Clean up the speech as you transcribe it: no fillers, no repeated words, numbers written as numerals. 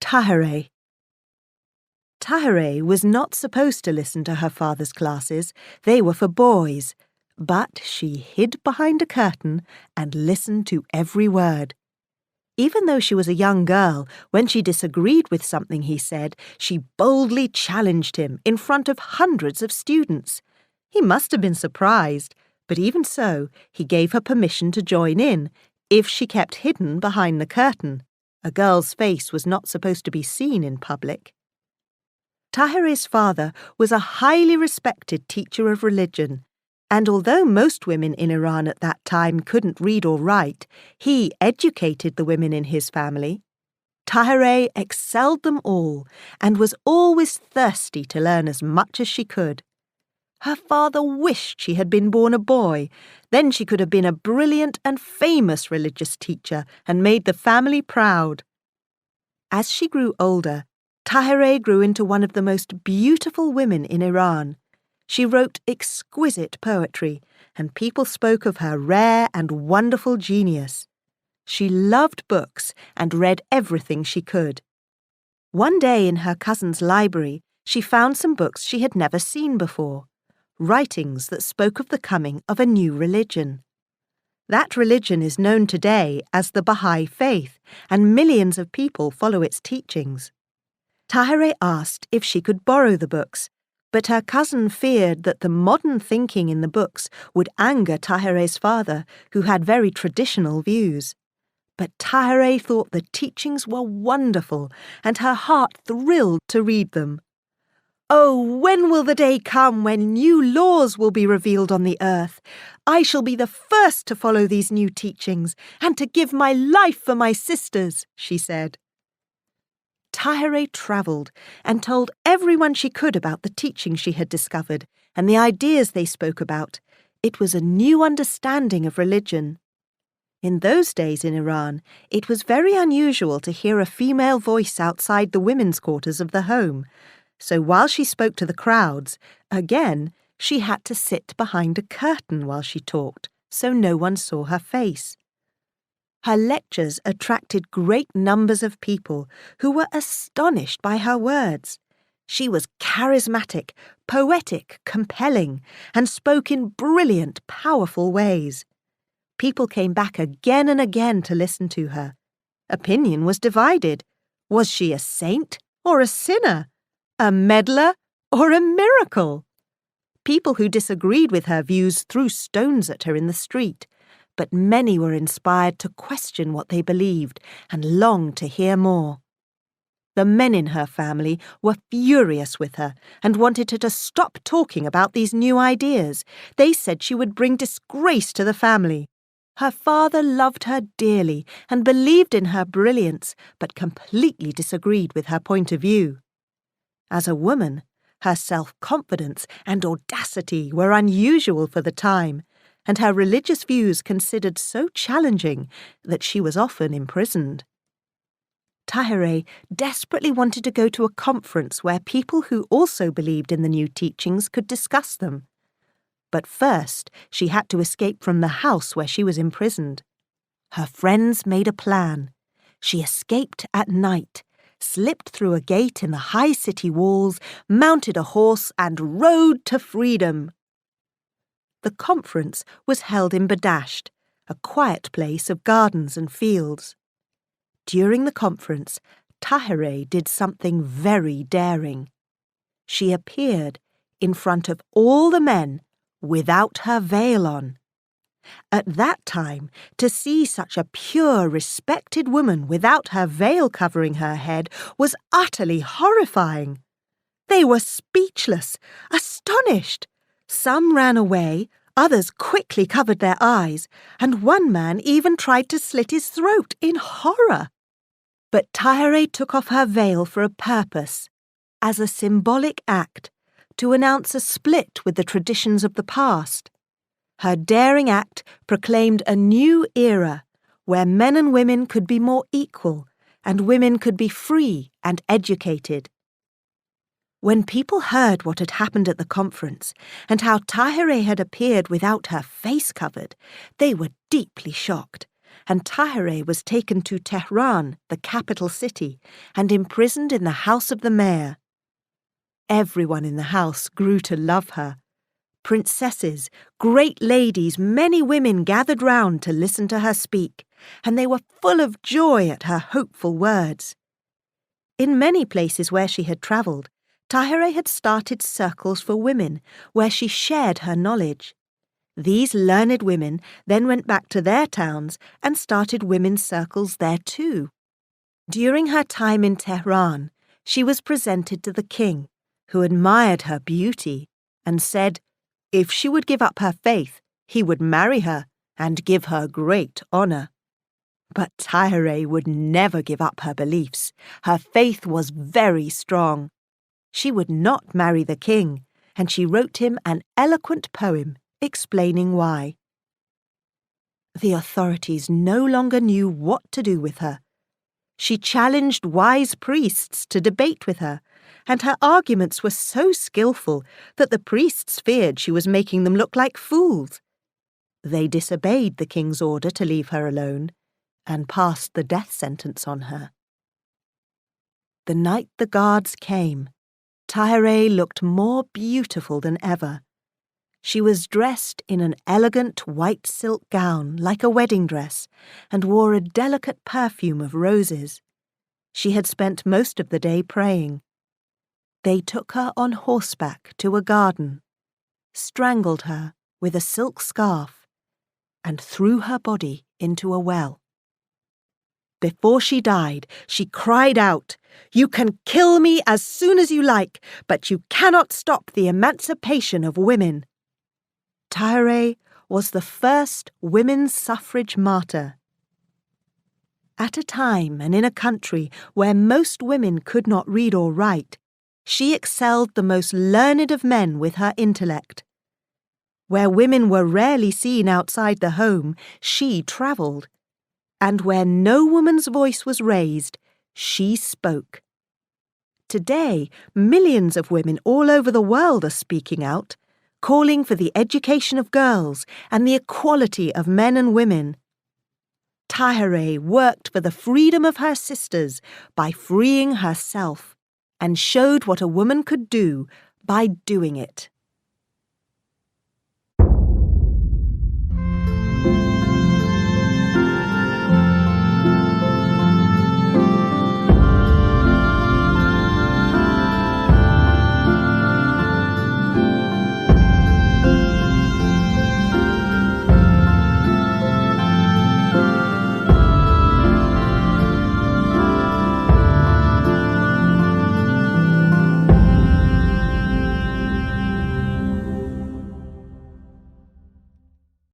Tahirih. Tahirih was not supposed to listen to her father's classes. They were for boys. But she hid behind a curtain and listened to every word. Even though she was a young girl, when she disagreed with something he said, she boldly challenged him in front of hundreds of students. He must have been surprised, but even so, he gave her permission to join in, if she kept hidden behind the curtain. A girl's face was not supposed to be seen in public. Tahirih's father was a highly respected teacher of religion, and although most women in Iran at that time couldn't read or write, he educated the women in his family. Tahirih excelled them all and was always thirsty to learn as much as she could. Her father wished she had been born a boy. Then she could have been a brilliant and famous religious teacher and made the family proud. As she grew older, Tahirih grew into one of the most beautiful women in Iran. She wrote exquisite poetry, and people spoke of her rare and wonderful genius. She loved books and read everything she could. One day in her cousin's library, she found some books she had never seen before, writings that spoke of the coming of a new religion. That religion is known today as the Baha'i Faith, and millions of people follow its teachings. Tahirih asked if she could borrow the books, but her cousin feared that the modern thinking in the books would anger Tahirih's father, who had very traditional views. But Tahirih thought the teachings were wonderful, and her heart thrilled to read them. "Oh, when will the day come when new laws will be revealed on the earth? I shall be the first to follow these new teachings and to give my life for my sisters," she said. Tahirih travelled and told everyone she could about the teachings she had discovered and the ideas they spoke about. It was a new understanding of religion. In those days in Iran, it was very unusual to hear a female voice outside the women's quarters of the home. So while she spoke to the crowds, again, she had to sit behind a curtain while she talked, so no one saw her face. Her lectures attracted great numbers of people who were astonished by her words. She was charismatic, poetic, compelling, and spoke in brilliant, powerful ways. People came back again and again to listen to her. Opinion was divided. Was she a saint or a sinner? A meddler or a miracle? People who disagreed with her views threw stones at her in the street, but many were inspired to question what they believed and longed to hear more. The men in her family were furious with her and wanted her to stop talking about these new ideas. They said she would bring disgrace to the family. Her father loved her dearly and believed in her brilliance, but completely disagreed with her point of view. As a woman, her self-confidence and audacity were unusual for the time, and her religious views considered so challenging that she was often imprisoned. Tahirih desperately wanted to go to a conference where people who also believed in the new teachings could discuss them. But first, she had to escape from the house where she was imprisoned. Her friends made a plan. She escaped at night, slipped through a gate in the high city walls, mounted a horse, and rode to freedom. The conference was held in Badasht, a quiet place of gardens and fields. During the conference, Tahirih did something very daring. She appeared in front of all the men without her veil on. At that time, to see such a pure, respected woman without her veil covering her head was utterly horrifying. They were speechless, astonished. Some ran away, others quickly covered their eyes, and one man even tried to slit his throat in horror. But Tahirih took off her veil for a purpose, as a symbolic act, to announce a split with the traditions of the past. Her daring act proclaimed a new era where men and women could be more equal and women could be free and educated. When people heard what had happened at the conference and how Tahirih had appeared without her face covered, they were deeply shocked, and Tahirih was taken to Tehran, the capital city, and imprisoned in the house of the mayor. Everyone in the house grew to love her. Princesses, great ladies, many women gathered round to listen to her speak, and they were full of joy at her hopeful words. In many places where she had travelled, Tahirih had started circles for women where she shared her knowledge. These learned women then went back to their towns and started women's circles there too. During her time in Tehran, she was presented to the king, who admired her beauty and said if she would give up her faith, he would marry her and give her great honour. But Tahirih would never give up her beliefs. Her faith was very strong. She would not marry the king, and she wrote him an eloquent poem explaining why. The authorities no longer knew what to do with her. She challenged wise priests to debate with her, and her arguments were so skillful that the priests feared she was making them look like fools. They disobeyed the king's order to leave her alone and passed the death sentence on her. The night the guards came, Tahirih looked more beautiful than ever. She was dressed in an elegant white silk gown like a wedding dress and wore a delicate perfume of roses. She had spent most of the day praying. They took her on horseback to a garden, strangled her with a silk scarf, and threw her body into a well. Before she died, she cried out, "You can kill me as soon as you like, but you cannot stop the emancipation of women." Tahirih was the first women's suffrage martyr. At a time and in a country where most women could not read or write, she excelled the most learned of men with her intellect. Where women were rarely seen outside the home, she travelled. And where no woman's voice was raised, she spoke. Today, millions of women all over the world are speaking out, calling for the education of girls and the equality of men and women. Tahirih worked for the freedom of her sisters by freeing herself and showed what a woman could do by doing it.